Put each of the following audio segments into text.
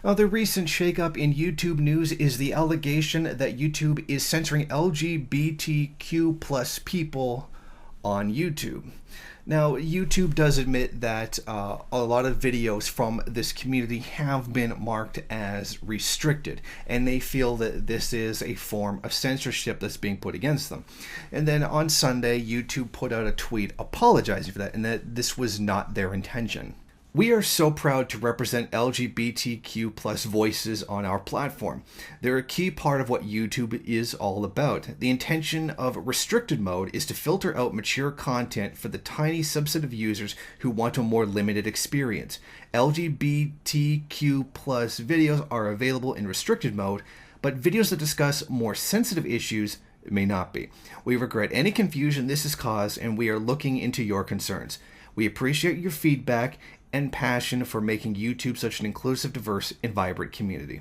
The recent shakeup in YouTube news is the allegation that YouTube is censoring LGBTQ plus people on YouTube. Now, YouTube does admit that a lot of videos from this community have been marked as restricted, and they feel that this is a form of censorship that's being put against them. And then on Sunday, YouTube put out a tweet apologizing for that, and that this was not their intention. We are so proud to represent LGBTQ plus voices on our platform. They're a key part of what YouTube is all about. The intention of restricted mode is to filter out mature content for the tiny subset of users who want a more limited experience. LGBTQ plus videos are available in restricted mode, but videos that discuss more sensitive issues may not be. We regret any confusion this has caused, and we are looking into your concerns. We appreciate your feedback and passion for making YouTube such an inclusive, diverse, and vibrant community.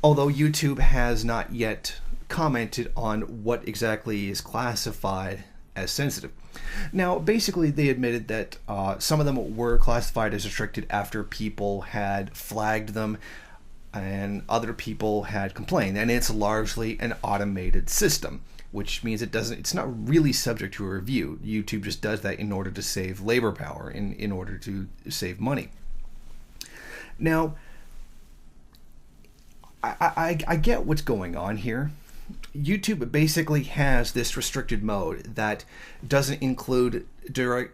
Although YouTube has not yet commented on what exactly is classified as sensitive. Now, basically, they admitted that some of them were classified as restricted after people had flagged them and other people had complained, and it's largely an automated system, which means it's not really subject to a review. YouTube just does that in order to save labor power, in order to save money. Now, I get what's going on here. YouTube basically has this restricted mode that doesn't include direct,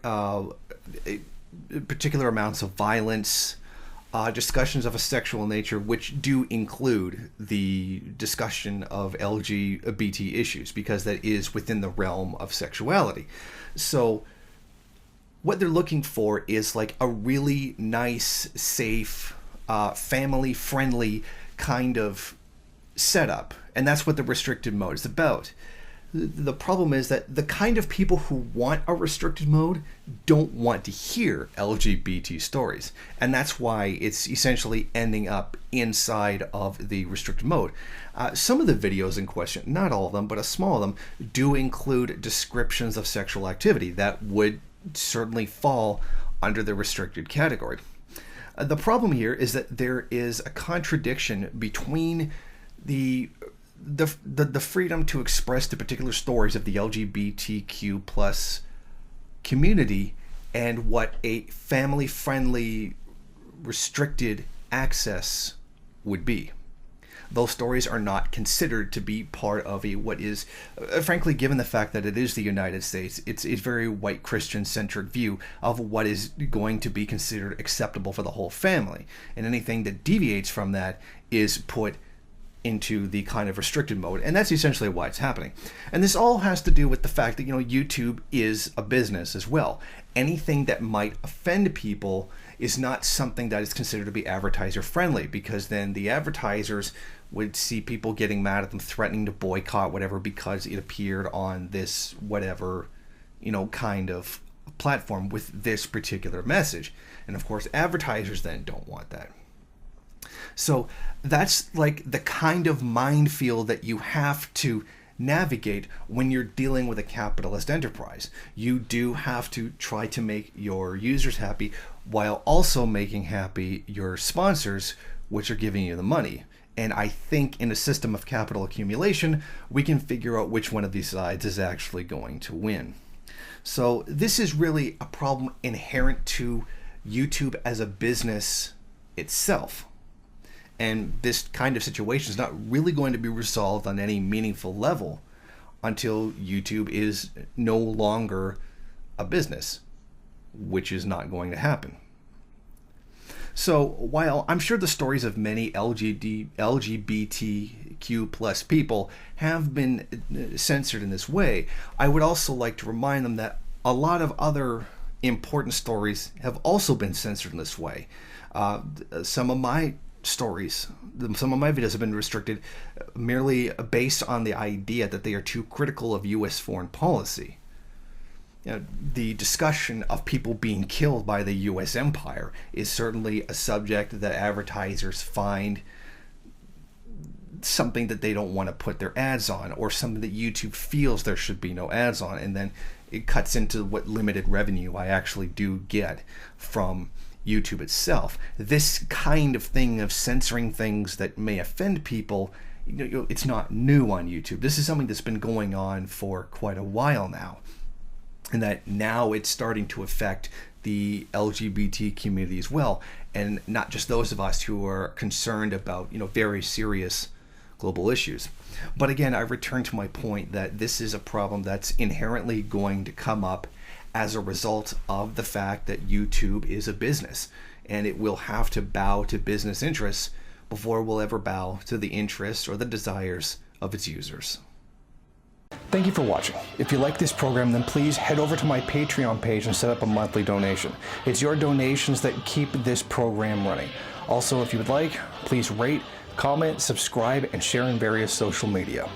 particular amounts of violence, discussions of a sexual nature, which do include the discussion of LGBT issues, because that is within the realm of sexuality. So what they're looking for is like a really nice, safe, family-friendly kind of setup, and that's what the restricted mode is about. The problem is that the kind of people who want a restricted mode don't want to hear LGBT stories. And that's why it's essentially ending up inside of the restricted mode. Some of the videos in question, not all of them, but a small of them, do include descriptions of sexual activity that would certainly fall under the restricted category. The problem here is that there is a contradiction between the freedom to express the particular stories of the LGBTQ plus community and what a family-friendly restricted access would be. Those stories are not considered to be part of what is, frankly, given the fact that it is the United States, it's a very white Christian-centric view of what is going to be considered acceptable for the whole family. And anything that deviates from that is put into the kind of restricted mode, and that's essentially why it's happening. And this all has to do with the fact that, YouTube is a business as well. Anything that might offend people is not something that is considered to be advertiser friendly, because then the advertisers would see people getting mad at them, threatening to boycott whatever because it appeared on this whatever, kind of platform with this particular message. And of course, advertisers then don't want that. So that's like the kind of minefield that you have to navigate when you're dealing with a capitalist enterprise. You do have to try to make your users happy while also making happy your sponsors, which are giving you the money. And I think in a system of capital accumulation, we can figure out which one of these sides is actually going to win. So this is really a problem inherent to YouTube as a business itself. And this kind of situation is not really going to be resolved on any meaningful level until YouTube is no longer a business, which is not going to happen. So while I'm sure the stories of many LGBTQ plus people have been censored in this way, I would also like to remind them that a lot of other important stories have also been censored in this way. Some of my videos have been restricted merely based on the idea that they are too critical of U.S. foreign policy. The discussion of people being killed by the U.S. empire is certainly a subject that advertisers find something that they don't want to put their ads on, or something that YouTube feels there should be no ads on, and then it cuts into what limited revenue I actually do get from YouTube itself. This kind of thing of censoring things that may offend people, it's not new on YouTube. This is something that's been going on for quite a while now, and that now it's starting to affect the LGBT community as well, and not just those of us who are concerned about very serious global issues. But again, I return to my point that this is a problem that's inherently going to come up as a result of the fact that YouTube is a business, and it will have to bow to business interests before it will ever bow to the interests or the desires of its users. Thank you for watching. If you like this program, then please head over to my Patreon page and set up a monthly donation. It's your donations that keep this program running. Also, if you would like, please rate, comment, subscribe, and share in various social media.